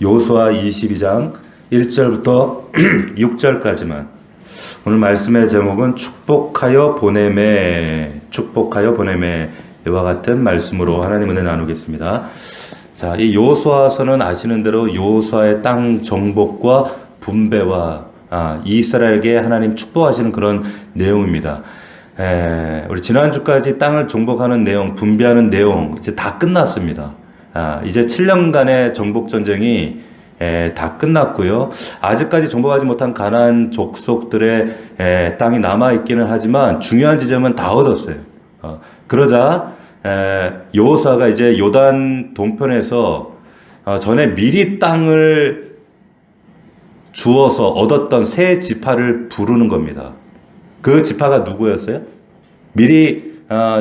여호수아 22장 1절부터 6절까지만. 오늘 말씀의 제목은 축복하여 보내매, 축복하여 보내매. 이와 같은 말씀으로 하나님 은혜 나누겠습니다. 자, 이 여호수아서는 아시는 대로 여호수아의 땅 정복과 분배와 이스라엘에게 하나님 축복하시는 그런 내용입니다. 우리 지난주까지 땅을 정복하는 내용, 분배하는 내용 이제 다 끝났습니다. 이제 7년간의 정복 전쟁이 다 끝났고요. 아직까지 정복하지 못한 가나안 족속들의 땅이 남아 있기는 하지만 중요한 지점은 다 얻었어요. 그러자 여호수아가 이제 요단 동편에서 전에 미리 땅을 주어서 얻었던 세 지파를 부르는 겁니다. 그 지파가 누구였어요? 미리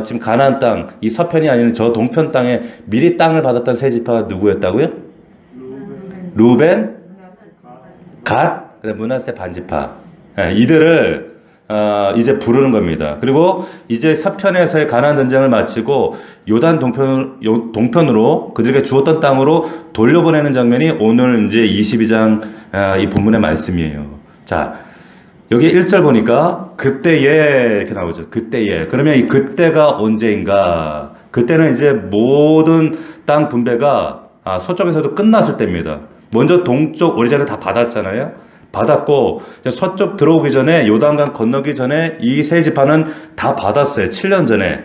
지금 가나안 땅, 이 서편이 아닌 저 동편 땅에 미리 땅을 받았던 세 지파가 누구였다고요? 루벤, 갓, 므낫세 반지파. 이들을 이제 부르는 겁니다. 그리고 이제 서편에서의 가나안 전쟁을 마치고 요단 동편으로 그들에게 주었던 땅으로 돌려보내는 장면이 오늘 이제 22장 이 본문의 말씀이에요. 자, 여기 1절 보니까 그때에 이렇게 나오죠. 그때에. 그러면 이 그때가 언제인가? 그때는 이제 모든 땅 분배가 서쪽에서도 끝났을 때입니다. 먼저 동쪽 오리지널 다 받았잖아요. 받았고 서쪽 들어오기 전에 요단강 건너기 전에 이 세 지파는 다 받았어요. 7년 전에.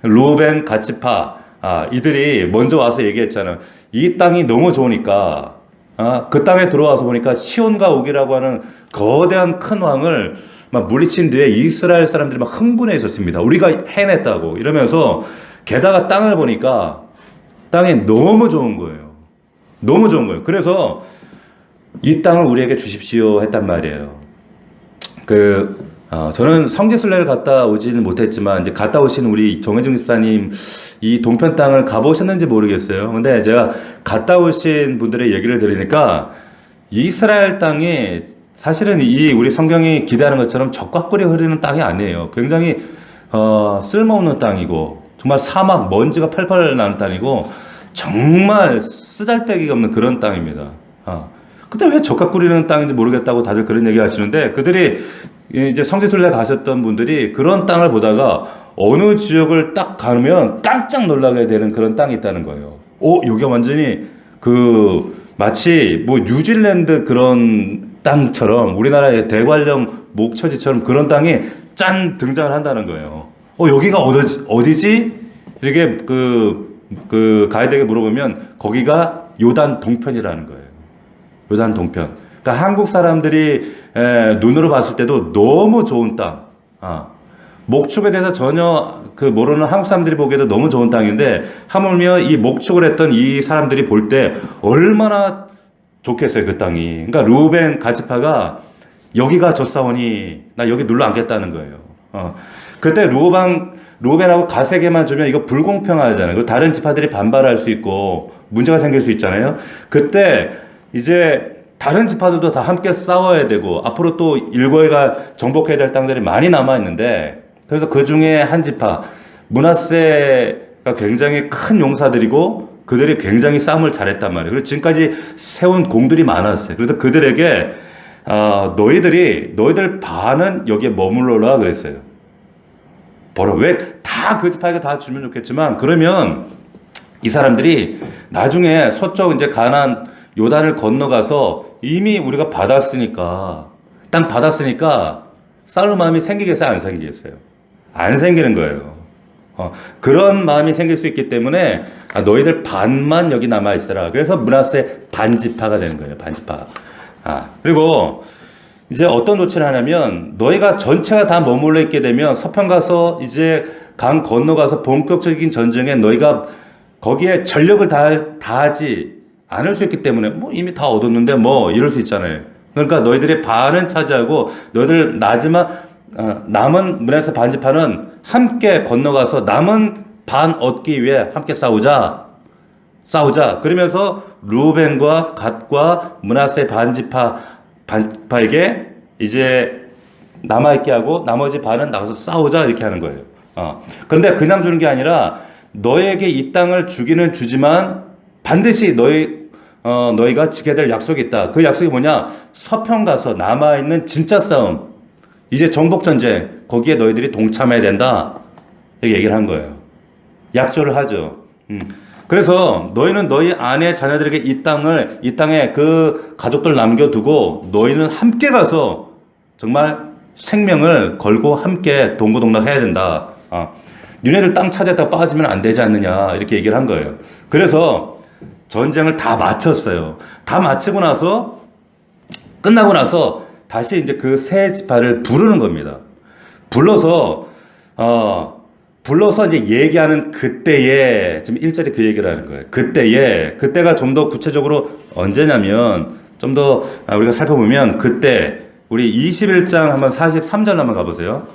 루벤, 갓 지파 이들이 먼저 와서 얘기했잖아요. 이 땅이 너무 좋으니까 그 땅에 들어와서 보니까 시온과 옥이라고 하는 거대한 큰 왕을 막 물리친 뒤에 이스라엘 사람들이 막 흥분해 있었습니다. 우리가 해냈다고 이러면서 게다가 땅을 보니까 땅이 너무 좋은 거예요. 너무 좋은 거예요. 그래서 이 땅을 우리에게 주십시오 했단 말이에요. 저는 성지순례를 갔다 오지는 못했지만 이제 갔다 오신 우리 정혜중 집사님 이 동편 땅을 가보셨는지 모르겠어요. 근데 제가 갔다 오신 분들의 얘기를 들으니까 이스라엘 땅이 사실은 이 우리 성경이 기대하는 것처럼 적과 꿀이 흐르는 땅이 아니에요. 굉장히 쓸모없는 땅이고 정말 사막 먼지가 펄펄 나는 땅이고 정말 쓰잘데기가 없는 그런 땅입니다. 근데 왜 적과 꿀이는 땅인지 모르겠다고 다들 그런 얘기 하시는데 그들이 이제 성지순례 가셨던 분들이 그런 땅을 보다가 어느 지역을 딱 가면 깜짝 놀라게 되는 그런 땅이 있다는 거예요. 여기가 완전히 마치 뭐 뉴질랜드 그런 땅처럼 우리나라의 대관령 목처지처럼 그런 땅이 짠 등장을 한다는 거예요. 여기가 어디지? 이렇게 그 가이드에게 물어보면 거기가 요단 동편이라는 거예요. 요단 동편. 그러니까 한국 사람들이 눈으로 봤을 때도 너무 좋은 땅. 목축에 대해서 전혀 모르는 한국 사람들이 보기에도 너무 좋은 땅인데 하물며 이 목축을 했던 이 사람들이 볼 때 얼마나 좋겠어요, 그 땅이. 그러니까 루벤 가지파가 여기가 좋사오니 나 여기 눌러 앉겠다는 거예요. 그때 루벤하고 갓에게만 주면 이거 불공평하잖아요. 그리고 다른 지파들이 반발할 수 있고 문제가 생길 수 있잖아요. 그때 이제 다른 지파들도 다 함께 싸워야 되고 앞으로 또 일거이가 정복해야 될 땅들이 많이 남아있는데 그래서 그 중에 한 지파 므낫세가 굉장히 큰 용사들이고 그들이 굉장히 싸움을 잘했단 말이에요. 그래서 지금까지 세운 공들이 많았어요. 그래서 그들에게 너희들 반은 여기에 머물러라 그랬어요. 왜 다 그 지파에게 다 주면 좋겠지만 그러면 이 사람들이 나중에 서쪽 이제 가나안 요단을 건너가서 이미 우리가 땅 받았으니까 싸울 마음이 생기겠어요? 안 생기겠어요? 안 생기는 거예요. 그런 마음이 생길 수 있기 때문에 너희들 반만 여기 남아있어라. 그래서 므낫세 반지파가 되는 거예요. 반지파. 그리고 이제 어떤 조치를 하냐면 너희가 전체가 다 머물러 있게 되면 서편 가서 이제 강 건너가서 본격적인 전쟁에 너희가 거기에 전력을 다하지 않을 수 있기 때문에 이미 다 얻었는데 이럴 수 있잖아요. 그러니까 너희들의 반은 차지하고 너희들 남은 므낫세 반지파는 함께 건너가서 남은 반 얻기 위해 함께 싸우자. 그러면서 루벤과 갓과 므낫세 반지파에게 이제 남아있게 하고 나머지 반은 나가서 싸우자 이렇게 하는 거예요. 그런데 그냥 주는 게 아니라 너에게 이 땅을 주기는 주지만 반드시 너희가 지켜야 될 약속이 있다. 그 약속이 뭐냐? 서편 가서 남아있는 진짜 싸움, 이제 정복전쟁, 거기에 너희들이 동참해야 된다. 이렇게 얘기를 한 거예요. 약조를 하죠. 그래서 너희는 너희 아내 자녀들에게 이 땅에 그 가족들 남겨두고 너희는 함께 가서 정말 생명을 걸고 함께 동고동락해야 된다. 니네들 땅 찾았다 빠지면 안 되지 않느냐, 이렇게 얘기를 한 거예요. 그래서 전쟁을 다 마쳤어요. 다 마치고 나서, 끝나고 나서 다시 이제 그 세 지파를 부르는 겁니다. 불러서 이제 얘기하는 그때에, 지금 1절에 그 얘기를 하는 거예요. 그때가 좀 더 구체적으로 언제냐면, 좀 더 우리가 살펴보면, 그때, 우리 21장 한번 43절 한번 가보세요.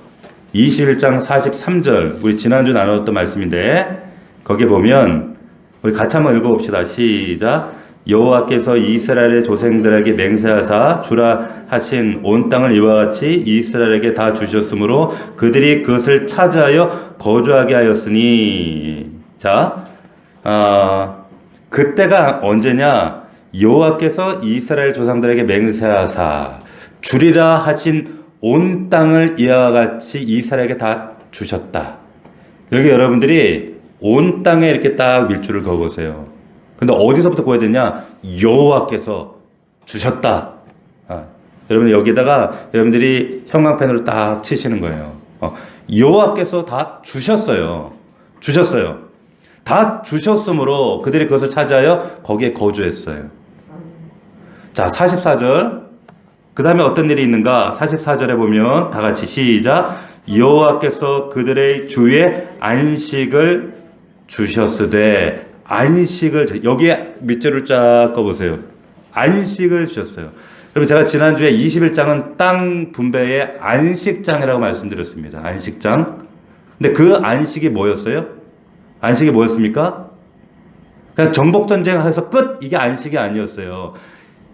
21장 43절, 우리 지난주 나눴던 말씀인데, 거기 보면, 우리 같이 한번 읽어봅시다. 시작. 여호와께서 이스라엘의 조상들에게 맹세하사 주라 하신 온 땅을 이와 같이 이스라엘에게 다 주셨으므로 그들이 그것을 차지하여 거주하게 하였으니. 자, 그때가 언제냐? 여호와께서 이스라엘 조상들에게 맹세하사 주리라 하신 온 땅을 이와 같이 이스라엘에게 다 주셨다. 여기 여러분들이 온 땅에 이렇게 딱 밀줄을 그어보세요. 근데 어디서부터 구해야 되냐? 여호와께서 주셨다. 여러분 여기다가 여러분들이 형광펜으로 딱 치시는 거예요. 여호와께서 다 주셨어요. 다 주셨으므로 그들이 그것을 차지하여 거기에 거주했어요. 자, 44절. 그 다음에 어떤 일이 있는가? 44절에 보면 다 같이 시작. 여호와께서 그들의 주에 안식을 주셨으되, 안식을, 여기에 밑줄을 쫙 꺼보세요. 안식을 주셨어요. 그럼 제가 지난주에 21장은 땅 분배의 안식장이라고 말씀드렸습니다. 안식장. 근데 그 안식이 뭐였어요? 안식이 뭐였습니까? 그냥 정복전쟁 해서 끝! 이게 안식이 아니었어요.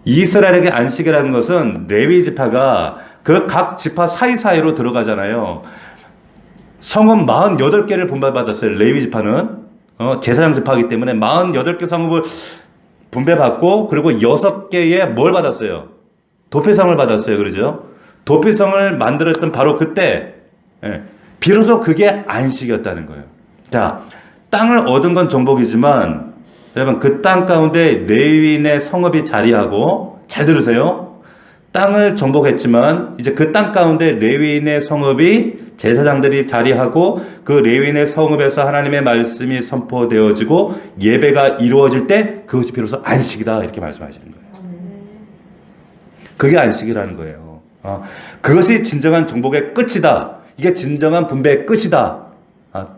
이스라엘에게 안식이라는 것은 레위 지파가 그 각 지파 사이사이로 들어가잖아요. 성읍 48개를 분배받았어요. 레위 지파는. 제사장 지파이기 때문에 48개 성읍을 분배받고, 그리고 6개의 뭘 받았어요? 도피성을 받았어요. 그러죠? 도피성을 만들었던 바로 그때, 비로소 그게 안식이었다는 거예요. 자, 땅을 얻은 건 정복이지만, 여러분, 그 땅 가운데 레위인의 성읍이 자리하고, 잘 들으세요. 땅을 정복했지만 이제 그 땅 가운데 레위인의 성읍이, 제사장들이 자리하고 그 레위인의 성읍에서 하나님의 말씀이 선포되어지고 예배가 이루어질 때 그것이 비로소 안식이다, 이렇게 말씀하시는 거예요. 그게 안식이라는 거예요. 그것이 진정한 정복의 끝이다. 이게 진정한 분배의 끝이다.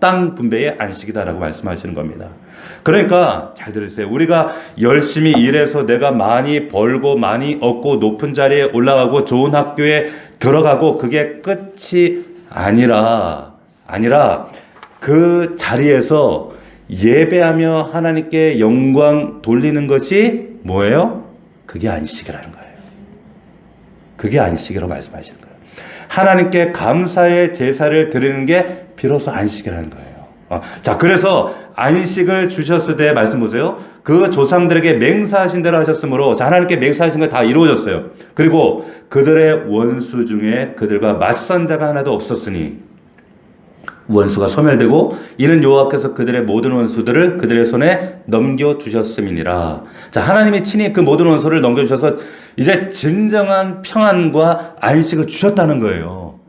땅 분배의 안식이다라고 말씀하시는 겁니다. 그러니까 잘 들으세요. 우리가 열심히 일해서 내가 많이 벌고 많이 얻고 높은 자리에 올라가고 좋은 학교에 들어가고 그게 끝이 아니라 그 자리에서 예배하며 하나님께 영광 돌리는 것이 뭐예요? 그게 안식이라는 거예요. 그게 안식이라고 말씀하시는 거예요. 하나님께 감사의 제사를 드리는 게 비로소 안식이라는 거예요. 자, 그래서 안식을 주셨을 때 말씀 보세요. 그 조상들에게 맹세하신 대로 하셨으므로, 자, 하나님께 맹세하신 거 다 이루어졌어요. 그리고 그들의 원수 중에 그들과 맞선 자가 하나도 없었으니 원수가 소멸되고 이는 여호와께서 그들의 모든 원수들을 그들의 손에 넘겨주셨음이니라. 자, 하나님이 친히 그 모든 원수를 넘겨주셔서 이제 진정한 평안과 안식을 주셨다는 거예요.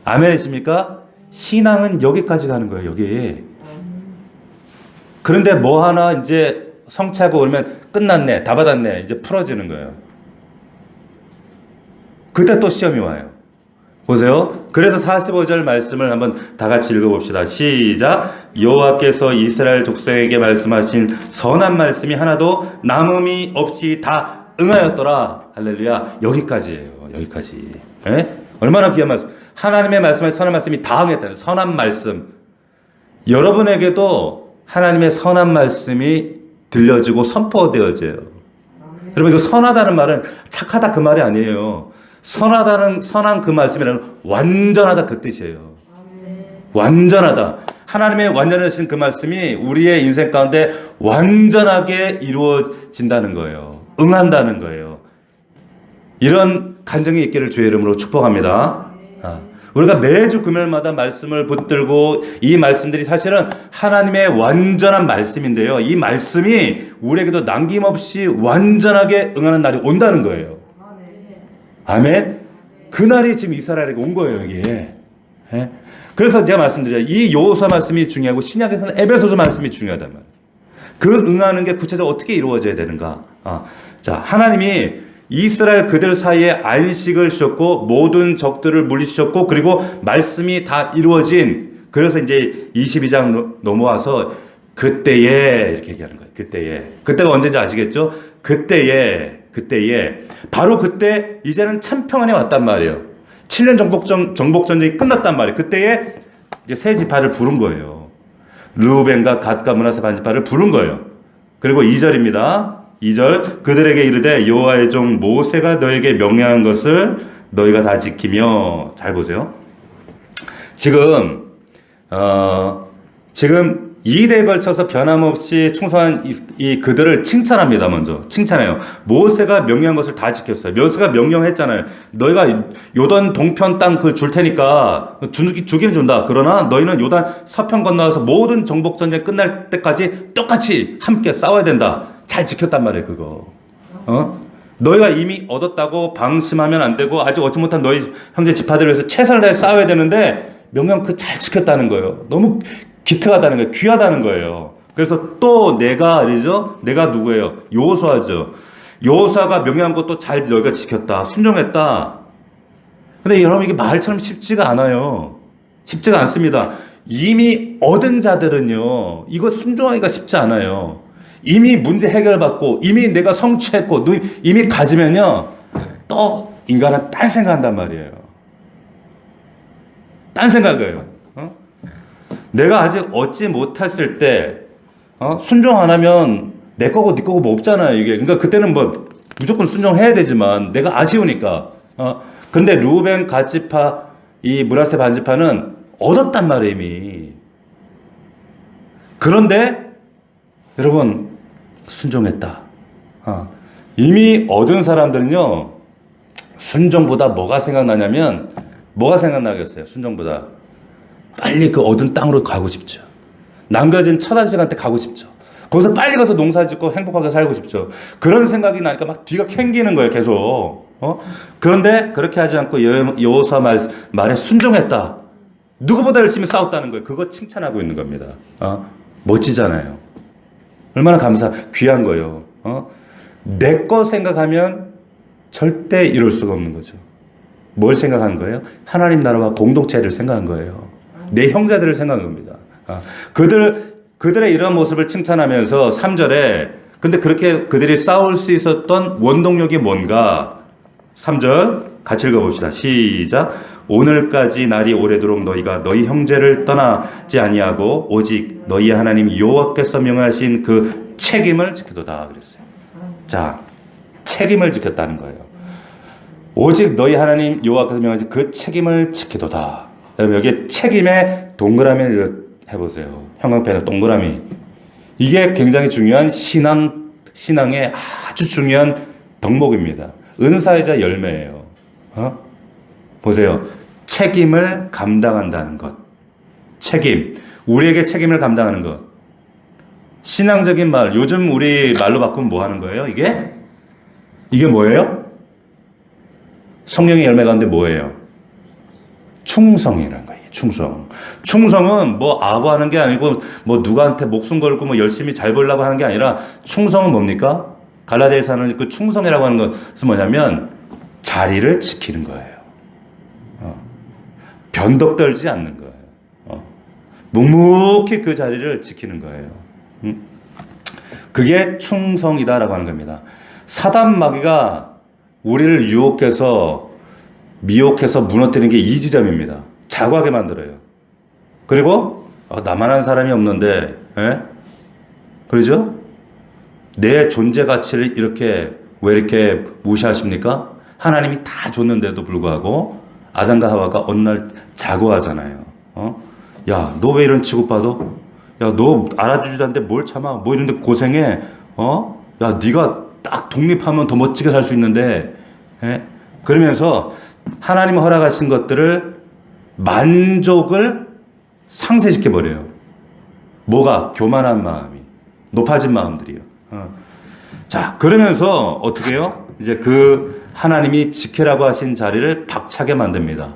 아멘이십니까? 신앙은 여기까지 가는 거예요. 여기. 그런데 뭐 하나 이제 성취하고 오면 끝났네, 다 받았네, 이제 풀어지는 거예요. 그때 또 시험이 와요. 보세요. 그래서 45절 말씀을 한번 다 같이 읽어봅시다. 시작. 여호와께서 이스라엘 족속에게 말씀하신 선한 말씀이 하나도 남음이 없이 다 응하였더라. 할렐루야. 여기까지예요. 여기까지. 에? 얼마나 귀한 말씀. 하나님의 말씀에 선한 말씀이 다 응했다는 선한 말씀. 여러분에게도 하나님의 선한 말씀이 들려지고 선포되어져요. 여러분, 이거 선하다는 말은 착하다 그 말이 아니에요. 선한 그 말씀이라는 완전하다 그 뜻이에요. 완전하다. 하나님의 완전하신 그 말씀이 우리의 인생 가운데 완전하게 이루어진다는 거예요. 응한다는 거예요. 이런 간증이 있기를 주의 이름으로 축복합니다. 우리가 매주 금요일마다 말씀을 붙들고 이 말씀들이 사실은 하나님의 완전한 말씀인데요. 이 말씀이 우리에게도 남김없이 완전하게 응하는 날이 온다는 거예요. 아멘. 그날이 지금 이스라엘에게 온 거예요, 이게. 그래서 제가 말씀드려요. 이 여호수아 말씀이 중요하고 신약에서는 에베소서 말씀이 중요하단 말이에요. 그 응하는 게 구체적으로 어떻게 이루어져야 되는가? 자, 하나님이 이스라엘 그들 사이에 안식을 주셨고 모든 적들을 물리주셨고 그리고 말씀이 다 이루어진, 그래서 이제 22장 넘어와서 그때에 이렇게 얘기하는 거예요. 그때가 언제인지 아시겠죠? 그때에 바로 그때 이제는 참 평안이 왔단 말이에요. 7년 정복전쟁이 끝났단 말이에요. 그때에 이제 세 지파를 부른 거예요. 르우벤과 갓과 므낫세 반 지파를 부른 거예요. 그리고 2절입니다. 2절, 그들에게 이르되 여호와의 종 모세가 너에게 명령한 것을 너희가 다 지키며. 잘 보세요. 지금 2대에 걸쳐서 변함없이 충성한 이 그들을 칭찬합니다. 먼저 칭찬해요. 모세가 명령한 것을 다 지켰어요. 모세가 명령했잖아요. 너희가 요단 동편 땅 그 줄 테니까 주기는 준다. 그러나 너희는 요단 서편 건너서 모든 정복 전쟁 끝날 때까지 똑같이 함께 싸워야 된다. 잘 지켰단 말이에요, 그거. 너희가 이미 얻었다고 방심하면 안 되고 아직 얻지 못한 너희 형제 지파들을 위해서 최선을 다해 싸워야 되는데 명령 그 잘 지켰다는 거예요. 너무 기특하다는 거예요. 귀하다는 거예요. 그래서 또 내가 누구예요? 여호수아죠. 여호수아가 명령한 것도 잘 너희가 지켰다. 순종했다. 근데 여러분 이게 말처럼 쉽지가 않아요. 쉽지가 않습니다. 이미 얻은 자들은요, 이거 순종하기가 쉽지 않아요. 이미 문제 해결받고 이미 내가 성취했고 이미 가지면요 또 인간은 딴 생각한단 말이에요. 딴 생각이에요. 내가 아직 얻지 못했을 때 순종 안 하면 내 거고 네 거고 뭐 없잖아요, 이게. 그러니까 그때는 뭐 무조건 순종해야 되지만 내가 아쉬우니까. 근데 루벤 갓지파 이 므낫세 반지파는 얻었단 말이에요, 이미. 그런데 여러분 순종했다. 이미 얻은 사람들은요 순종보다 뭐가 생각나겠어요? 순종보다 빨리 그 얻은 땅으로 가고 싶죠. 남겨진 첫 아직한테 가고 싶죠. 거기서 빨리 가서 농사 짓고 행복하게 살고 싶죠. 그런 생각이 나니까 막 뒤가 캥기는 거예요, 계속. 그런데 그렇게 하지 않고 여호수아 말에 순종했다. 누구보다 열심히 싸웠다는 거예요. 그거 칭찬하고 있는 겁니다. 멋지잖아요. 얼마나 귀한 거예요. 내 거 생각하면 절대 이룰 수가 없는 거죠. 뭘 생각한 거예요? 하나님 나라와 공동체를 생각한 거예요. 내 형제들을 생각한 겁니다. 그들의 이런 모습을 칭찬하면서 3절에 근데 그렇게 그들이 싸울 수 있었던 원동력이 뭔가? 3절 같이 읽어봅시다. 시작. 오늘까지 날이 오래도록 너희가 너희 형제를 떠나지 아니하고 오직 너희 하나님 여호와께서 명하신 그 책임을 지키도다 그랬어요. 자, 책임을 지켰다는 거예요. 오직 너희 하나님 여호와께서 명하신 그 책임을 지키도다. 여러분 여기 책임에 동그라미를 해보세요. 형광펜에 동그라미. 이게 굉장히 중요한 신앙의 아주 중요한 덕목입니다. 은사이자 열매예요. 보세요. 책임을 감당한다는 것. 책임. 우리에게 책임을 감당하는 것. 신앙적인 말. 요즘 우리 말로 바꾸면 뭐 하는 거예요? 이게 뭐예요? 성령의 열매 가운데 뭐예요? 충성이라는 거예요. 충성. 충성은 뭐 아부하는 게 아니고 뭐 누구한테 목숨 걸고 뭐 열심히 잘 벌려고 하는 게 아니라 충성은 뭡니까? 갈라디아서는 그 충성이라고 하는 것은 뭐냐면 자리를 지키는 거예요. 변덕 떨지 않는 거예요. 묵묵히 그 자리를 지키는 거예요. 그게 충성이다라고 하는 겁니다. 사단 마귀가 우리를 미혹해서 무너뜨리는 게 이 지점입니다. 자고하게 만들어요. 그리고 나만한 사람이 없는데, 그러죠? 내 존재 가치를 왜 이렇게 무시하십니까? 하나님이 다 줬는데도 불구하고 아담과 하와가 어느 날 자고하잖아요. 야, 너 왜 이런 취급받아? 야, 너 알아주지도 않는데 뭘 참아? 뭐 이런데 고생해? 야, 네가 딱 독립하면 더 멋지게 살 수 있는데, 예? 그러면서 하나님 허락하신 것들을 만족을 상쇄시켜 버려요. 뭐가? 교만한 마음이, 높아진 마음들이요. 자, 그러면서 어떻게 해요? 이제 그 하나님이 지키라고 하신 자리를 박차게 만듭니다.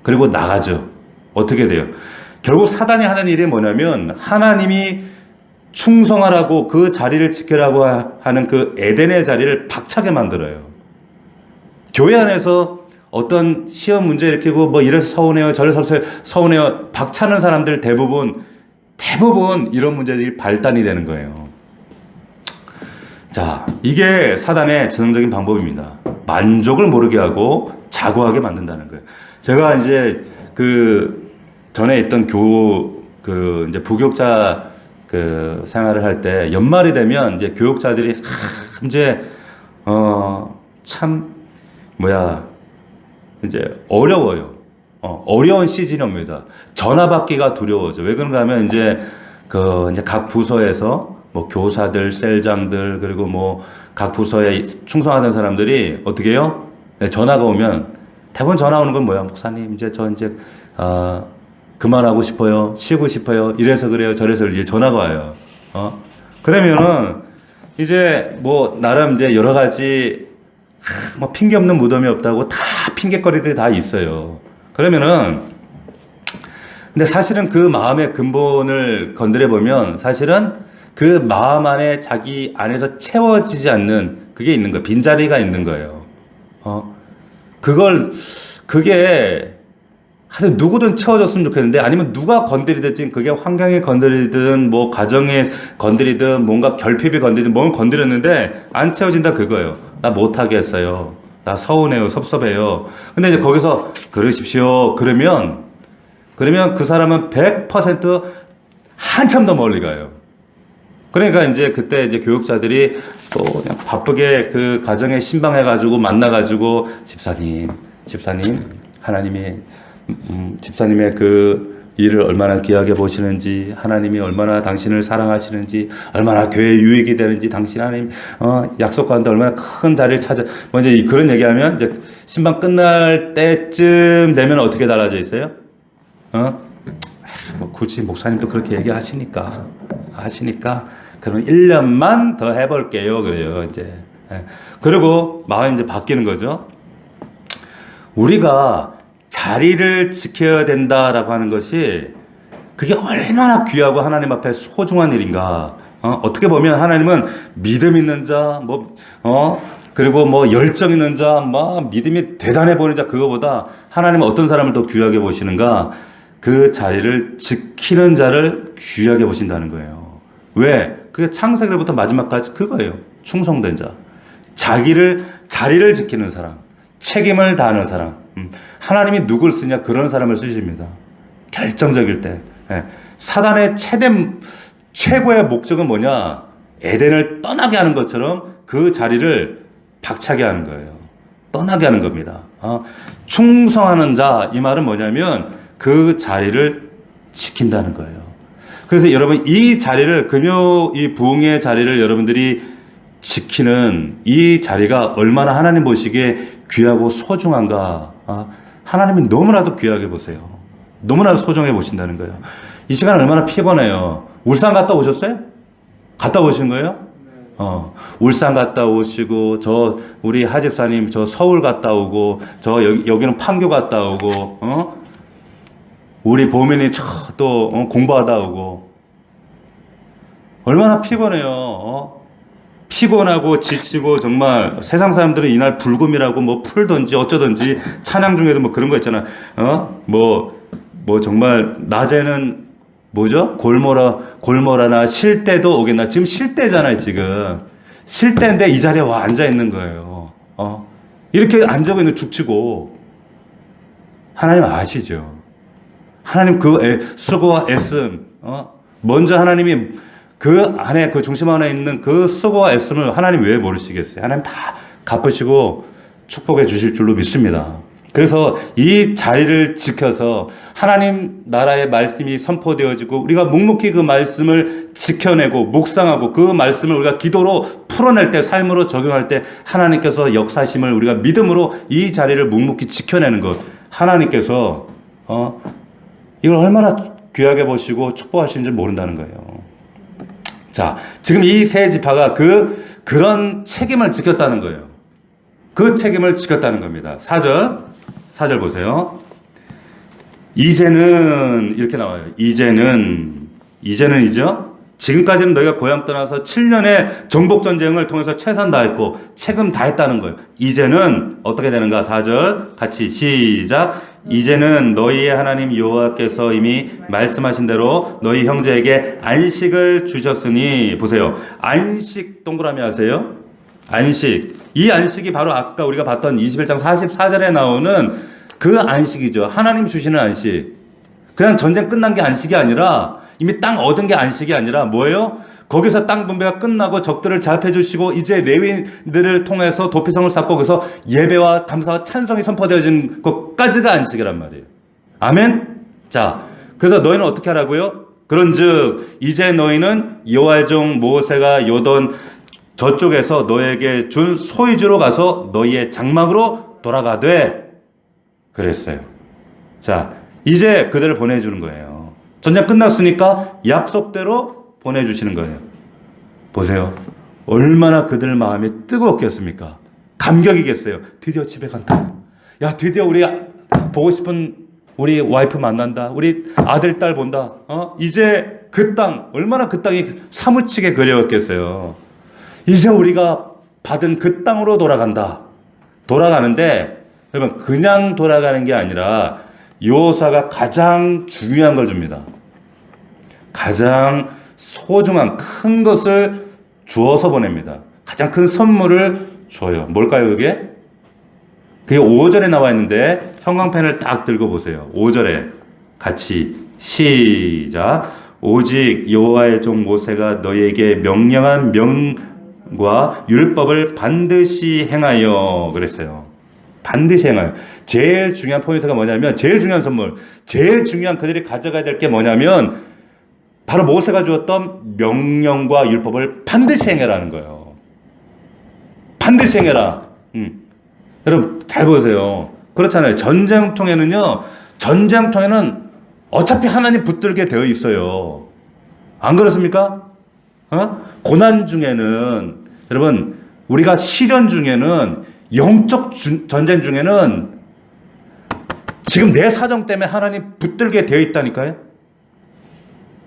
그리고 나가죠. 어떻게 돼요? 결국 사단이 하는 일이 뭐냐면 하나님이 충성하라고 그 자리를 지키라고 하는 그 에덴의 자리를 박차게 만들어요. 교회 안에서 어떤 시험 문제 일으키고 뭐 이래서 서운해요, 저래서 서운해요, 박차는 사람들 대부분 이런 문제들이 발단이 되는 거예요. 자, 이게 사단의 전형적인 방법입니다. 만족을 모르게 하고 자고하게 만든다는 거예요. 제가 이제 그 전에 있던 이제 부교육자 생활을 할 때 연말이 되면 이제 교육자들이 이제 이제 어려워요. 어려운 시즌이 옵니다. 전화 받기가 두려워져. 왜 그런가 하면 이제 각 부서에서 뭐 교사들, 셀장들, 그리고 뭐 각 부서에 충성하던 사람들이 어떻게 해요? 네, 전화가 오면 대부분 전화 오는 건 뭐야? 목사님, 저 그만하고 싶어요. 쉬고 싶어요. 이래서 그래요. 저래서 이제 전화가 와요. 그러면은 이제 뭐 나름 이제 여러 가지 뭐 핑계 없는 무덤이 없다고 다 핑계거리들이 다 있어요. 그러면은 근데 사실은 그 마음의 근본을 건드려 보면 사실은 그 마음 안에 자기 안에서 채워지지 않는 그게 있는 거예요. 빈자리가 있는 거예요. 그게 하여튼 누구든 채워졌으면 좋겠는데 아니면 누가 건드리든 그게 환경에 건드리든 뭐 가정에 건드리든 뭔가 결핍이 건드리든 뭘 건드렸는데 안 채워진다 그거예요. 나 못하게 했어요. 나 서운해요. 섭섭해요. 근데 이제 거기서 그러십시오. 그러면 그 사람은 100% 한참 더 멀리 가요. 그러니까 이제 그때 이제 교육자들이 또 그냥 바쁘게 그 가정에 신방해가지고 만나가지고 집사님 하나님이 집사님의 그 일을 얼마나 귀하게 보시는지, 하나님이 얼마나 당신을 사랑하시는지, 얼마나 교회 유익이 되는지, 당신 하나님 약속 가운데 얼마나 큰 자리를 찾아 먼저 그런 얘기하면 이제 신방 끝날 때쯤 되면 어떻게 달라져 있어요? 뭐 굳이 목사님도 그렇게 얘기하시니까 그러면 1년만 더 해볼게요. 그래요 이제. 그리고 마음이 이제 바뀌는 거죠. 우리가 자리를 지켜야 된다라고 하는 것이 그게 얼마나 귀하고 하나님 앞에 소중한 일인가. 어떻게 보면 하나님은 믿음 있는 자, 그리고 뭐 열정 있는 자, 믿음이 대단해 보이는 자, 그거보다 하나님은 어떤 사람을 더 귀하게 보시는가? 그 자리를 지키는 자를 귀하게 보신다는 거예요. 왜? 그게 창세기부터 마지막까지 그거예요. 충성된 자. 자리를 지키는 사람. 책임을 다하는 사람. 하나님이 누굴 쓰냐? 그런 사람을 쓰십니다. 결정적일 때. 사단의 최고의 목적은 뭐냐? 에덴을 떠나게 하는 것처럼 그 자리를 박차게 하는 거예요. 떠나게 하는 겁니다. 충성하는 자, 이 말은 뭐냐면 그 자리를 지킨다는 거예요. 그래서 여러분 이 자리를 이 부흥의 자리를 여러분들이 지키는 이 자리가 얼마나 하나님 보시기에 귀하고 소중한가. 하나님이 너무나도 귀하게 보세요. 너무나도 소중해 보신다는 거예요. 이 시간 얼마나 피곤해요. 울산 갔다 오셨어요? 갔다 오신 거예요? 울산 갔다 오시고 우리 하집사님 서울 갔다 오고 여기는 판교 갔다 오고 우리 보민이 또 공부하다 오고 얼마나 피곤해요. 피곤하고 지치고 정말 세상 사람들은 이날 불금이라고 뭐 풀든지 어쩌든지 찬양 중에도 뭐 그런 거 있잖아. 뭐 정말 낮에는 뭐죠? 골모라나 쉴 때도 오겠나. 지금 쉴 때잖아요, 지금. 쉴 때인데 이 자리에 와 앉아 있는 거예요. 이렇게 앉아 있는 죽치고 하나님 아시죠? 하나님 수고와 애씀, 먼저 하나님이 그 안에 그 중심 안에 있는 그 수고와 애씀을 하나님 왜 모르시겠어요? 하나님 다 갚으시고 축복해 주실 줄로 믿습니다. 그래서 이 자리를 지켜서 하나님 나라의 말씀이 선포되어지고 우리가 묵묵히 그 말씀을 지켜내고 묵상하고 그 말씀을 우리가 기도로 풀어낼 때, 삶으로 적용할 때 하나님께서 역사심을 우리가 믿음으로 이 자리를 묵묵히 지켜내는 것, 하나님께서 이걸 얼마나 귀하게 보시고 축복하시는지 모른다는 거예요. 자, 지금 이 세 지파가 그런 책임을 지켰다는 거예요. 그 책임을 지켰다는 겁니다. 4절 보세요. 이제는 이렇게 나와요. 이제는이죠. 지금까지는 너희가 고향 떠나서 7년의 정복전쟁을 통해서 최선 다했고 책임 다했다는 거예요. 이제는 어떻게 되는가? 4절 같이 시작. 이제는 너희의 하나님 여호와께서 이미 말씀하신 대로 너희 형제에게 안식을 주셨으니, 보세요. 안식 동그라미 하세요. 안식. 이 안식이 바로 아까 우리가 봤던 21장 44절에 나오는 그 안식이죠. 하나님 주시는 안식. 그냥 전쟁 끝난 게 안식이 아니라, 이미 땅 얻은 게 안식이 아니라 뭐예요? 거기서 땅 분배가 끝나고 적들을 제압해 주시고 이제 레위인들을 통해서 도피성을 쌓고 거기서 예배와 감사와 찬성이 선포되어진 것까지가 안식이란 말이에요. 아멘? 자, 그래서 너희는 어떻게 하라고요? 그런즉 이제 너희는 여호와의 종 모세가 요던 저쪽에서 너에게 준 소유주로 가서 너희의 장막으로 돌아가되 그랬어요. 자, 이제 그들을 보내주는 거예요. 전쟁 끝났으니까 약속대로 보내주시는 거예요. 보세요. 얼마나 그들 마음이 뜨거웠겠습니까? 감격이겠어요. 드디어 집에 간다. 야, 드디어 우리 보고 싶은 우리 와이프 만난다. 우리 아들, 딸 본다. 이제 그 땅, 얼마나 그 땅이 사무치게 그리웠겠어요. 이제 우리가 받은 그 땅으로 돌아간다. 돌아가는데 여러분, 그냥 돌아가는 게 아니라 여호사가 가장 중요한 걸 줍니다. 가장 소중한 큰 것을 주어서 보냅니다. 가장 큰 선물을 줘요. 뭘까요, 그게? 그게 5절에 나와 있는데 형광펜을 딱 들고 보세요. 5절에 같이 시작. 오직 여호와의 종 모세가 너희에게 명령한 명과 율법을 반드시 행하여 그랬어요. 반드시 행하여. 제일 중요한 포인트가 뭐냐면, 제일 중요한 선물, 제일 중요한 그들이 가져가야 될 게 뭐냐면 바로 모세가 주었던 명령과 율법을 반드시 행해라는 거예요. 반드시 행해라. 여러분 잘 보세요. 그렇잖아요. 전쟁통에는 어차피 하나님 붙들게 되어 있어요. 안 그렇습니까? 고난 중에는, 여러분 우리가 시련 중에는, 영적 전쟁 중에는 지금 내 사정 때문에 하나님 붙들게 되어 있다니까요.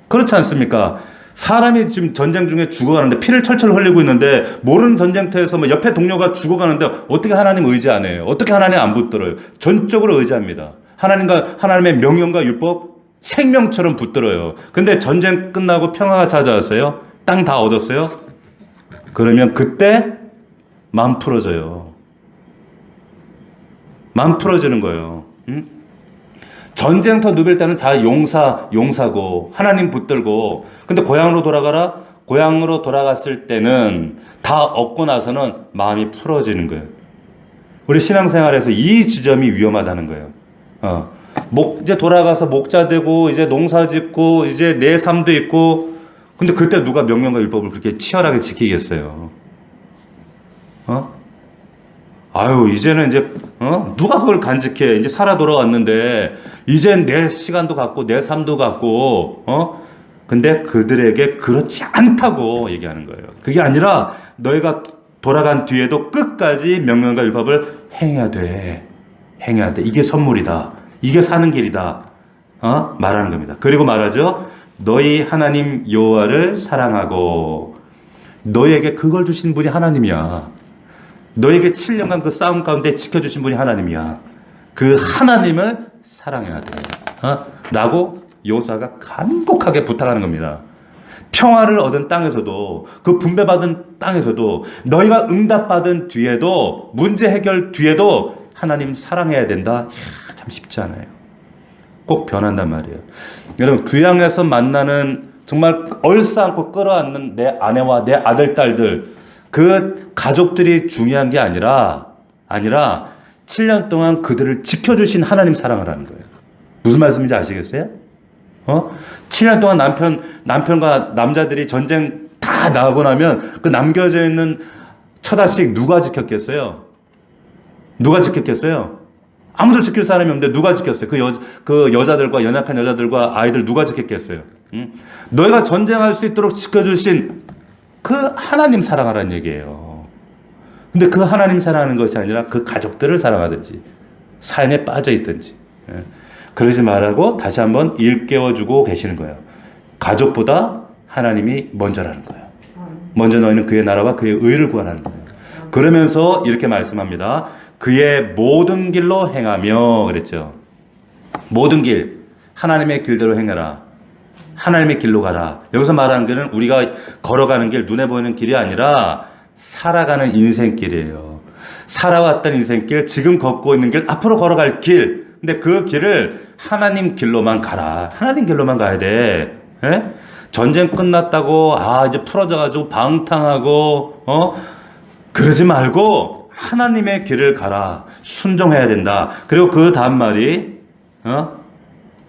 그렇지 않습니까? 사람이 지금 전쟁 중에 죽어가는데 피를 철철 흘리고 있는데, 모르는 전쟁터에서 뭐 옆에 동료가 죽어가는데 어떻게 하나님 의지 안 해요? 어떻게 하나님 안 붙들어요? 전적으로 의지합니다. 하나님의 명령과 율법 생명처럼 붙들어요. 근데 전쟁 끝나고 평화가 찾아왔어요. 땅 다 얻었어요. 그러면 그때 마음 풀어져요. 마음 풀어지는 거예요. 전쟁터 누빌 때는 다 용사고 하나님 붙들고, 근데 고향으로 돌아가라. 고향으로 돌아갔을 때는 다 얻고 나서는 마음이 풀어지는 거예요. 우리 신앙생활에서 이 지점이 위험하다는 거예요. 이제 돌아가서 목자 되고 이제 농사 짓고 이제 내 삶도 있고, 근데 그때 누가 명령과 율법을 그렇게 치열하게 지키겠어요? 이제는 이제, 누가 그걸 간직해. 이제 살아 돌아왔는데, 이젠 내 시간도 갖고, 내 삶도 갖고, 근데 그들에게 그렇지 않다고 얘기하는 거예요. 그게 아니라, 너희가 돌아간 뒤에도 끝까지 명령과 율법을 행해야 돼. 행해야 돼. 이게 선물이다. 이게 사는 길이다. 말하는 겁니다. 그리고 말하죠. 너희 하나님 여호와를 사랑하고, 너희에게 그걸 주신 분이 하나님이야. 너에게 7년간 그 싸움 가운데 지켜주신 분이 하나님이야. 그 하나님을 사랑해야 돼. 라고 여호사가 간곡하게 부탁하는 겁니다. 평화를 얻은 땅에서도, 그 분배받은 땅에서도, 너희가 응답받은 뒤에도, 문제 해결 뒤에도 하나님 사랑해야 된다. 참 쉽지 않아요. 꼭 변한단 말이에요. 여러분, 귀향에서 만나는 정말 얼싸안고 끌어안는 내 아내와 내 아들, 딸들, 그 가족들이 중요한 게 아니라 7년 동안 그들을 지켜주신 하나님 사랑을 하는 거예요. 무슨 말씀인지 아시겠어요? 7년 동안 남편과 남자들이 전쟁 다 나가고 나면 그 남겨져 있는 처자식 누가 지켰겠어요? 누가 지켰겠어요? 아무도 지킬 사람이 없는데 누가 지켰어요? 그 여자들과 연약한 여자들과 아이들 누가 지켰겠어요? 응? 너희가 전쟁할 수 있도록 지켜주신 그 하나님 사랑하라는 얘기예요. 근데 그 하나님 사랑하는 것이 아니라 그 가족들을 사랑하든지 사연에 빠져 있든지 그러지 말라고 다시 한번 일깨워주고 계시는 거예요. 가족보다 하나님이 먼저라는 거예요. 먼저 너희는 그의 나라와 그의 의를 구하라는 거예요. 그러면서 이렇게 말씀합니다. 그의 모든 길로 행하며 그랬죠. 모든 길, 하나님의 길대로 행해라. 하나님의 길로 가라. 여기서 말하는 길은 우리가 걸어가는 길, 눈에 보이는 길이 아니라 살아가는 인생길이에요. 살아왔던 인생길, 지금 걷고 있는 길, 앞으로 걸어갈 길. 근데 그 길을 하나님 길로만 가라. 하나님 길로만 가야 돼. 에? 전쟁 끝났다고 이제 풀어져가지고 방탕하고 그러지 말고 하나님의 길을 가라. 순종해야 된다. 그리고 그 다음 말이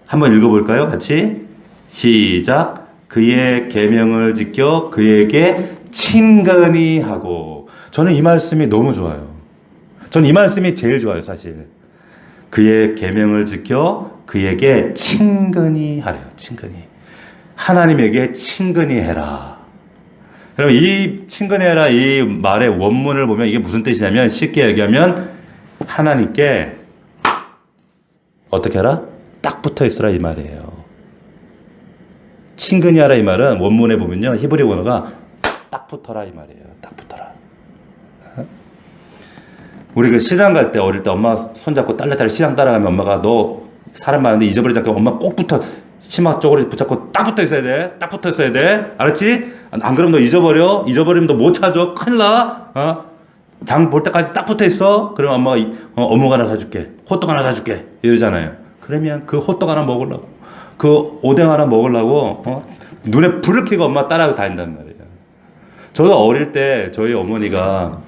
한번 읽어볼까요? 같이 시작. 그의 계명을 지켜 그에게 친근히 하고. 저는 이 말씀이 너무 좋아요. 저는 이 말씀이 제일 좋아요, 사실. 그의 계명을 지켜 그에게 친근히 하래요. 친근히. 하나님에게 친근히 해라. 그럼 이 친근히 해라 이 말의 원문을 보면 이게 무슨 뜻이냐면 쉽게 얘기하면 하나님께 어떻게 하라? 딱 붙어 있으라 이 말이에요. 친근히 하라 이 말은 원문에 보면요. 히브리 원어가 딱 붙어라 이 말이에요. 딱 붙어라. 우리 그 시장 갈 때 어릴 때 엄마 손잡고 딸내딸 시장 따라가면 엄마가 너 사람 많은데 잊어버리지 않게 엄마 꼭 붙어 치마 쪽으로 붙잡고 딱 붙어 있어야 돼. 딱 붙어 있어야 돼. 알았지? 안 그러면 너 잊어버려. 잊어버리면 너 못 찾아. 큰일 나. 장 볼 때까지 딱 붙어 있어. 그러면 엄마가 어묵 하나 사줄게. 호떡 하나 사줄게. 이러잖아요. 그러면 그 호떡 하나 먹으려고 그 오뎅 하나 먹으려고 눈에 불을 켜고 엄마 따라하고 다닌단 말이에요. 저도 어릴 때 저희 어머니가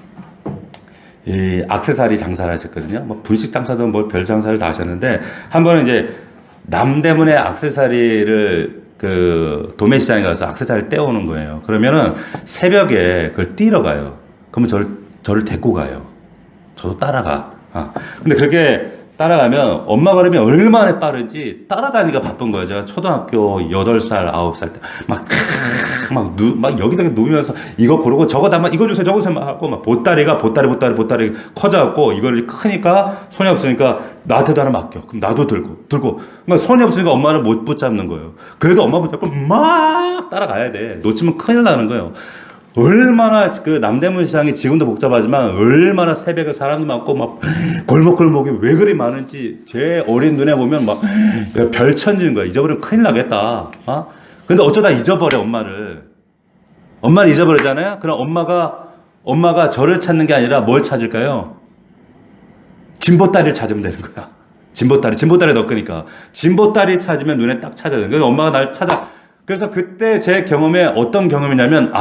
이 액세서리 장사를 하셨거든요. 뭐 분식 장사도 뭐 별 장사를 다 하셨는데 한 번은 이제 남대문에 액세서리를 그 도매시장에 가서 액세서리를 떼오는 거예요. 그러면은 새벽에 그걸 띠러 가요. 그러면 저를 데리고 가요. 저도 따라가. 근데 그렇게 따라가면 엄마가 그러면 얼마나 빠른지 따라다니기가 바쁜 거예요. 제가 초등학교 8살, 9살 때 막 여기저기 누우면서 이거 고르고 저거 담아 이거 주세요 저거 주세요 하고 막 보따리 커져갖고 이걸 크니까 손이 없으니까 나한테도 하나 맡겨. 그럼 나도 들고 그러니까 손이 없으니까 엄마를 못 붙잡는 거예요. 그래도 엄마 붙잡고 막 따라가야 돼. 놓치면 큰일 나는 거예요. 얼마나 그 남대문 시장이 지금도 복잡하지만 얼마나 새벽에 사람도 많고 막 골목골목이 왜 그리 많은지 제 어린 눈에 보면 막 별천지인 거야. 잊어버리면 큰일 나겠다. 근데 어쩌다 잊어버려 엄마를 잊어버리잖아요. 그럼 엄마가 저를 찾는 게 아니라 뭘 찾을까요? 진보다리를 찾으면 되는 거야. 진보다리 너 끄니까 진보다리 찾으면 눈에 딱 찾아요. 그래서 엄마가 날 찾아. 그래서 그때 제 경험에 어떤 경험이냐면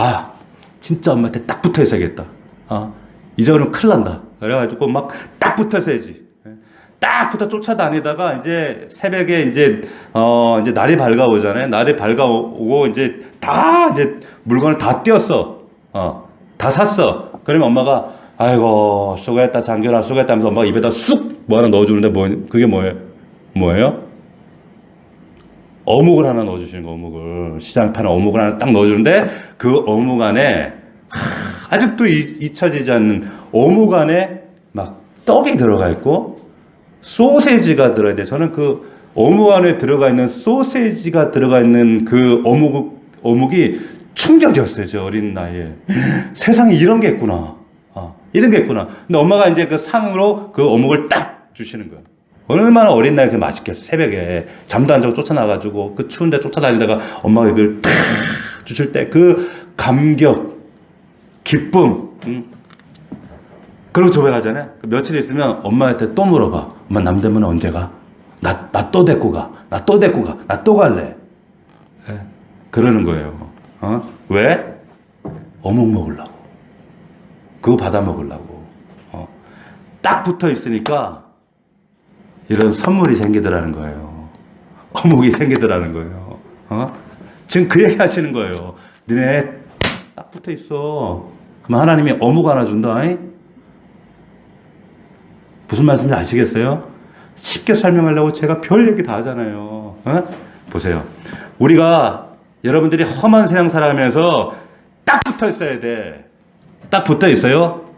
진짜 엄마한테 딱 붙어 있어야겠다. 잊어버리면 큰일 난다. 그래가지고 막 딱 붙어 있어야지. 딱 붙어 쫓아다니다가 이제 새벽에 이제 날이 밝아오잖아요. 날이 밝아오고 이제 물건을 다 띄었어. 다 샀어. 그러면 엄마가 아이고 수고했다 장결아 수고했다 하면서 엄마가 입에다 쑥 뭐 하나 넣어주는데 그게 뭐예요? 어묵을 하나 넣어주시는 거, 어묵을. 시장 파는 어묵을 하나 딱 넣어주는데, 그 어묵 안에, 아직도 잊혀지지 않는 어묵 안에 막 떡이 들어가 있고, 소세지가 들어야 돼. 저는 그 어묵 안에 들어가 있는 소세지가 들어가 있는 그 어묵이 충격이었어요, 저 어린 나이에. 세상에 이런 게 있구나. 이런 게 있구나. 근데 엄마가 이제 그 상으로 그 어묵을 딱 주시는 거예요. 얼마나 어린 나이에 맛있겠어. 새벽에 잠도 안 자고 쫓아나가지고 그 추운데 쫓아다니다가 엄마가 이걸 탁 주실 때 그 감격, 기쁨. 그리고 집에 가잖아요. 며칠 있으면 엄마한테 또 물어봐. 엄마 남대문 언제 가? 나 또 데리고 가. 나 또 갈래. 네. 그러는 거예요. 왜? 어묵 먹으려고. 그거 받아 먹으려고. 딱 붙어 있으니까 이런 선물이 생기더라는 거예요. 어묵이 생기더라는 거예요. 지금 그 얘기 하시는 거예요. 너네 딱 붙어 있어. 그럼 하나님이 어묵 하나 준다. 무슨 말씀인지 아시겠어요? 쉽게 설명하려고 제가 별 얘기 다 하잖아요. 보세요. 우리가 여러분들이 험한 세상 살아가면서 딱 붙어 있어야 돼. 딱 붙어 있어요?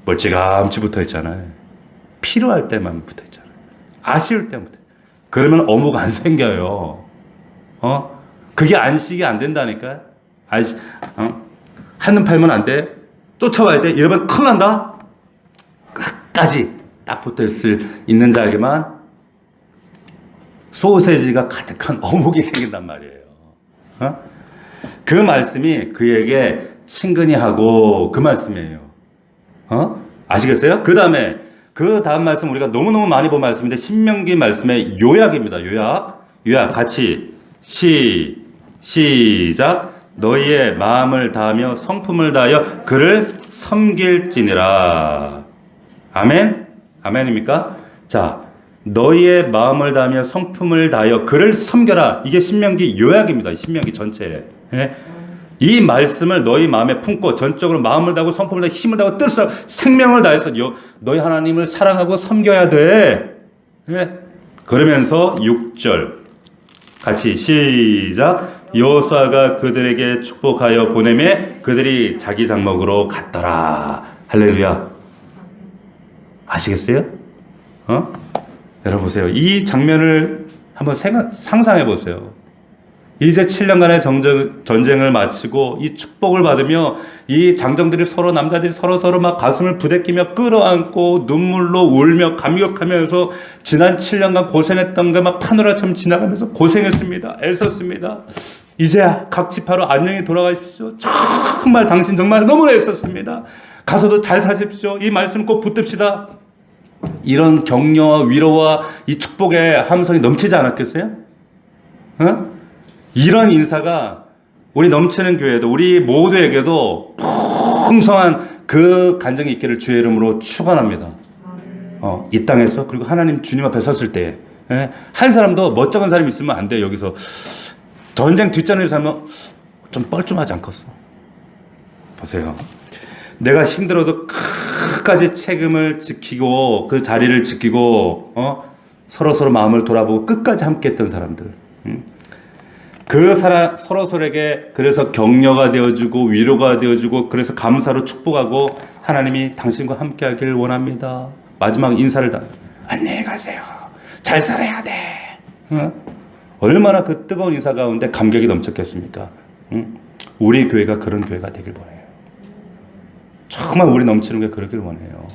멀찌감치 붙어 있잖아요. 필요할 때만 붙어 있잖아요. 아쉬울 때만 붙어. 그러면 어묵 안 생겨요. 그게 안식이 안 된다니까. 한눈 팔면 안 돼. 쫓아와야 돼. 이러면 큰일 난다. 끝까지 딱 붙어 있는 자에게만 소세지가 가득한 어묵이 생긴단 말이에요. 그 말씀이 그에게 친근히 하고 그 말씀이에요. 아시겠어요? 그 다음 말씀 우리가 너무너무 많이 본 말씀인데 신명기 말씀의 요약입니다. 요약 같이 시작. 너희의 마음을 다하며 성품을 다하여 그를 섬길지니라. 아멘? 아멘입니까? 자, 너희의 마음을 다하며 성품을 다하여 그를 섬겨라. 이게 신명기 요약입니다. 신명기 전체에. 이 말씀을 너희 마음에 품고 전적으로 마음을 다하고 성품을 다하고 힘을 다하고 뜻을 생명을 다해서 너희 하나님을 사랑하고 섬겨야 돼. 그러면서 6절 같이 시작. 여호수아가 그들에게 축복하여 보내매 그들이 자기 장막으로 갔더라. 할렐루야. 아시겠어요? 여러분 보세요. 이 장면을 한번 상상해 보세요. 이제 7년간의 전쟁을 마치고 이 축복을 받으며 이 장정들이 남자들이 서로 막 가슴을 부대끼며 끌어안고 눈물로 울며 감격하면서 지난 7년간 고생했던 게 막 파노라처럼 지나가면서 고생했습니다. 애썼습니다. 이제 각 지파로 안녕히 돌아가십시오. 정말 당신 정말 너무나 애썼습니다. 가서도 잘 사십시오. 이 말씀 꼭 붙듭시다. 이런 격려와 위로와 이 축복의 함성이 넘치지 않았겠어요? 이런 인사가 우리 넘치는 교회도 우리 모두에게도 풍성한 그 간정이 있기를 주의 이름으로 축원합니다. 이 땅에서 그리고 하나님 주님 앞에 섰을 때 한 사람도 멋쩍은 사람이 있으면 안 돼요. 여기서 전쟁 뒷전에서 하면 좀 뻘쭘하지 않겠어? 보세요. 내가 힘들어도 끝까지 책임을 지키고 그 자리를 지키고 서로 마음을 돌아보고 끝까지 함께했던 사람들. 그 사람 서로에게 그래서 격려가 되어주고 위로가 되어주고 그래서 감사로 축복하고 하나님이 당신과 함께하기를 원합니다. 마지막 인사를 다 안녕히 가세요. 잘 살아야 돼. 얼마나 그 뜨거운 인사 가운데 감격이 넘쳤겠습니까? 우리 교회가 그런 교회가 되길 원해요. 정말 우리 넘치는 게 그러길 원해요.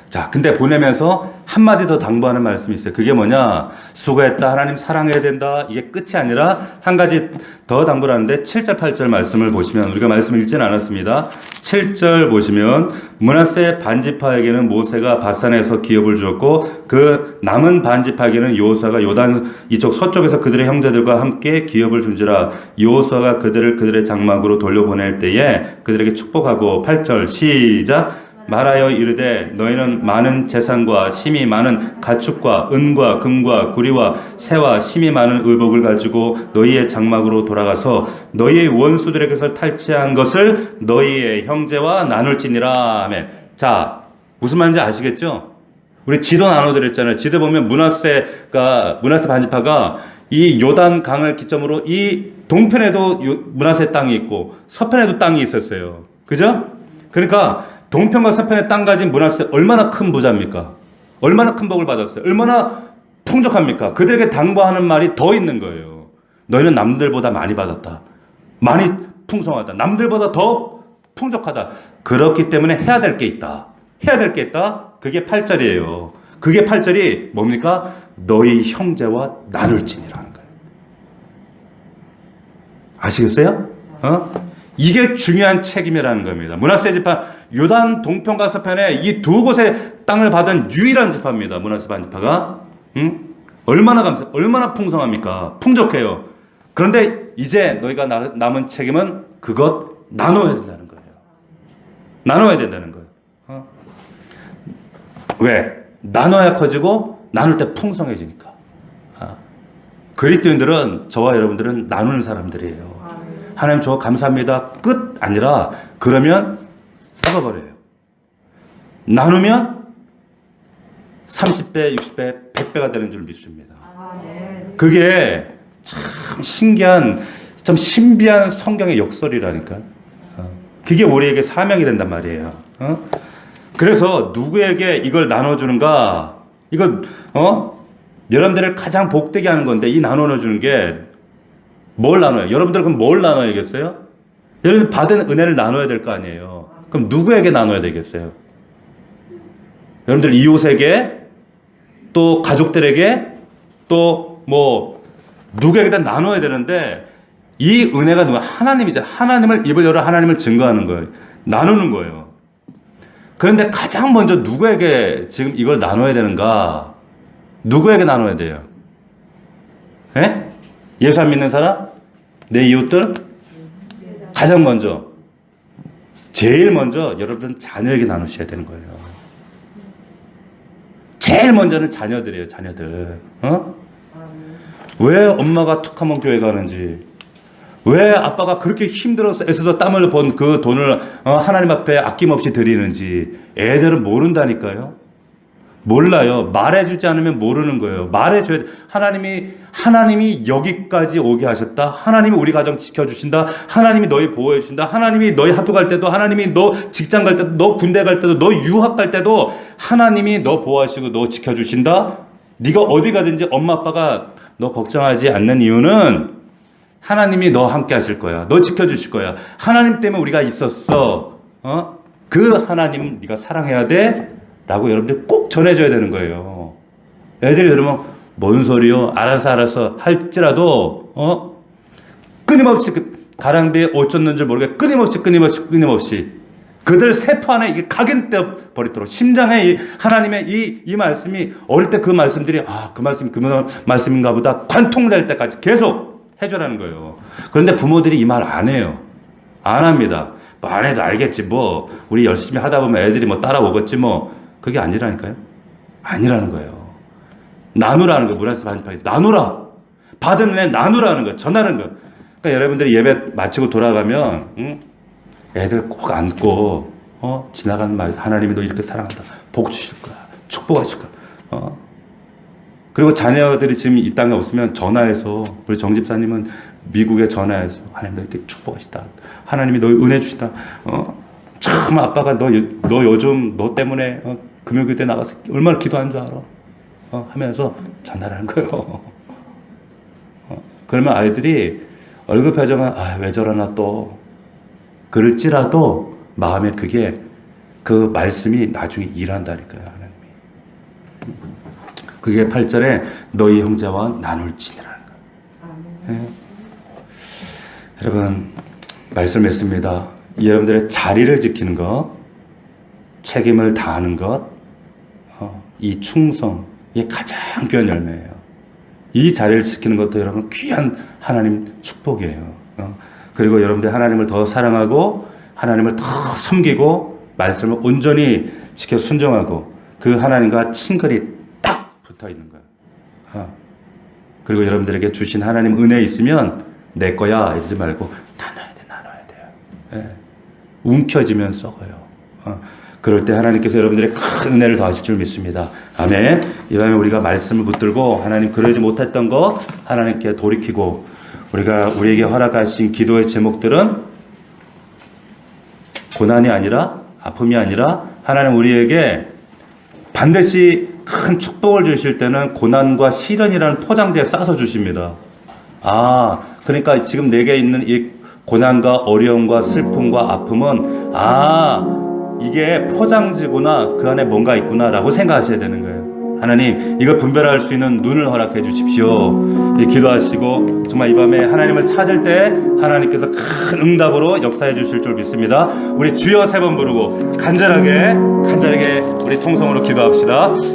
자, 근데 보내면서 한마디 더 당부하는 말씀이 있어요. 그게 뭐냐? 수고했다. 하나님 사랑해야 된다. 이게 끝이 아니라 한 가지 더 당부를 하는데 7절, 8절 말씀을 보시면 우리가 말씀을 읽지는 않았습니다. 7절 보시면 므낫세 반지파에게는 모세가 바산에서 기업을 주었고 그 남은 반지파에게는 여호수아가 요단 이쪽 서쪽에서 그들의 형제들과 함께 기업을 준지라. 여호수아가 그들의 장막으로 돌려보낼 때에 그들에게 축복하고 8절 시작. 말하여 이르되 너희는 많은 재산과 힘이 많은 가축과 은과 금과 구리와 새와 힘이 많은 의복을 가지고 너희의 장막으로 돌아가서 너희의 원수들에게서 탈취한 것을 너희의 형제와 나눌지니라. 아멘. 자, 무슨 말인지 아시겠죠? 우리 지도 나눠드렸잖아요. 지도 보면 므낫세 반지파가 이 요단 강을 기점으로 이 동편에도 므낫세 땅이 있고 서편에도 땅이 있었어요. 그죠? 그러니까 동편과 서편의 땅 가진 므낫세 얼마나 큰 부자입니까? 얼마나 큰 복을 받았어요? 얼마나 풍족합니까? 그들에게 당부하는 말이 더 있는 거예요. 너희는 남들보다 많이 받았다. 많이 풍성하다. 남들보다 더 풍족하다. 그렇기 때문에 해야 될 게 있다. 해야 될 게 있다. 그게 8절이에요. 그게 8절이 뭡니까? 너희 형제와 나눌지니라는 거예요. 아시겠어요? 이게 중요한 책임이라는 겁니다. 므낫세 지파 요단 동편과 서편에 이 두 곳의 땅을 받은 유일한 지파입니다. 므낫세 반지파가. 얼마나 얼마나 풍성합니까? 풍족해요. 그런데 이제 너희가 남은 책임은 그것 나눠야 된다는 거예요. 나눠야 된다는 거예요. 왜? 나눠야 커지고 나눌 때 풍성해지니까. 그리스도인들은, 저와 여러분들은 나누는 사람들이에요. 하나님 저 감사합니다 끝 아니라 그러면 썩어버려요. 나누면 30배, 60배, 100배가 되는 줄 믿습니다. 그게 참 신기한, 참 신비한 성경의 역설이라니까. 그게 우리에게 사명이 된단 말이에요. 그래서 누구에게 이걸 나눠주는가? 이거 여러분들을 가장 복되게 하는 건데, 이 나눠주는 게 뭘 나눠요? 여러분들 그럼 뭘 나눠야겠어요? 여러분 받은 은혜를 나눠야 될 거 아니에요. 그럼 누구에게 나눠야 되겠어요? 여러분들 이웃에게, 또 가족들에게, 또 뭐 누구에게든 나눠야 되는데, 이 은혜가 누가? 하나님이죠. 하나님을, 입을 열어 하나님을 증거하는 거예요. 나누는 거예요. 그런데 가장 먼저 누구에게 지금 이걸 나눠야 되는가? 누구에게 나눠야 돼요? 예? 예수 안 믿는 사람? 내 이웃들? 가장 먼저, 제일 먼저 여러분들은 자녀에게 나누셔야 되는 거예요. 제일 먼저는 자녀들이에요. 자녀들. 왜 엄마가 툭하면 교회 가는지, 왜 아빠가 그렇게 힘들어서 애써서 땀을 번 그 돈을 하나님 앞에 아낌없이 드리는지 애들은 모른다니까요. 몰라요. 말해주지 않으면 모르는 거예요. 말해줘야 돼. 하나님이 여기까지 오게 하셨다. 하나님이 우리 가정 지켜주신다. 하나님이 너희 보호해주신다. 하나님이 너희 학교 갈 때도, 하나님이 너 직장 갈 때도, 너 군대 갈 때도, 너 유학 갈 때도 하나님이 너 보호하시고 너 지켜주신다. 네가 어디 가든지 엄마 아빠가 너 걱정하지 않는 이유는 하나님이 너 함께 하실 거야. 너 지켜주실 거야. 하나님 때문에 우리가 있었어. 그 하나님 네가 사랑해야 돼. 라고 여러분들 꼭 전해줘야 되는 거예요. 애들이 그러면 뭔 소리요? 알아서 할지라도 끊임없이 가랑비에 옷 젖는 줄 모르게 끊임없이 그들 세포 안에 이게 각인되어 버리도록, 심장에 하나님의 이 말씀이, 어릴 때 그 말씀들이 그 말씀이 그 말씀인가 보다 관통될 때까지 계속 해줘라는 거예요. 그런데 부모들이 이 말 안 해요. 안 합니다. 뭐 안 해도 알겠지, 뭐 우리 열심히 하다 보면 애들이 뭐 따라오겠지, 뭐. 그게 아니라니까요. 아니라는 거예요. 나누라는 거예요. 문화에서 반입하기. 나누라. 받은 은혜 나누라는 거예요. 전하는 거예요. 그러니까 여러분들이 예배 마치고 돌아가면 애들 꼭 안고 지나가는 말, 하나님이 너 이렇게 사랑한다. 복 주실 거야. 축복하실 거야. 그리고 자녀들이 지금 이 땅에 없으면 전화해서, 우리 정 집사님은 미국에 전화해서 하나님 너 이렇게 축복하시다. 하나님이 너 은혜 주시다. 참 아빠가 너 요즘 너 때문에 금요일때 나가서 얼마나 기도한 줄 알아? 하면서 전달하는 거예요. 그러면 아이들이 얼굴 표정은 왜 저러나 또 그럴지라도 마음에 그게, 그 말씀이 나중에 일한다니까요. 하나님이. 그게 8절에 너희 형제와 나눌지니라는 거예요. 여러분 말씀했습니다. 여러분들의 자리를 지키는 것, 책임을 다하는 것, 이 충성, 이게 가장 귀한 열매예요. 이 자리를 지키는 것도 여러분 귀한 하나님 축복이에요. 그리고 여러분들 하나님을 더 사랑하고 하나님을 더 섬기고 말씀을 온전히 지켜 순종하고 그 하나님과 친근히 딱 붙어 있는 거예요. 그리고 여러분들에게 주신 하나님 은혜 있으면 내 거야 이러지 말고 나눠야 돼요. 움켜쥐면 썩어요. 그럴 때 하나님께서 여러분들의 큰 은혜를 더하실 줄 믿습니다. 아멘. 이 밤에 우리가 말씀을 붙들고 하나님 그러지 못했던 것 하나님께 돌이키고, 우리에게 허락하신 기도의 제목들은 고난이 아니라, 아픔이 아니라, 하나님 우리에게 반드시 큰 축복을 주실 때는 고난과 시련이라는 포장지에 싸서 주십니다. 그러니까 지금 내게 있는 이 고난과 어려움과 슬픔과 아픔은 이게 포장지구나, 그 안에 뭔가 있구나 라고 생각하셔야 되는 거예요. 하나님 이걸 분별할 수 있는 눈을 허락해 주십시오. 기도하시고 정말 이 밤에 하나님을 찾을 때 하나님께서 큰 응답으로 역사해 주실 줄 믿습니다. 우리 주여 3번 부르고 간절하게 우리 통성으로 기도합시다.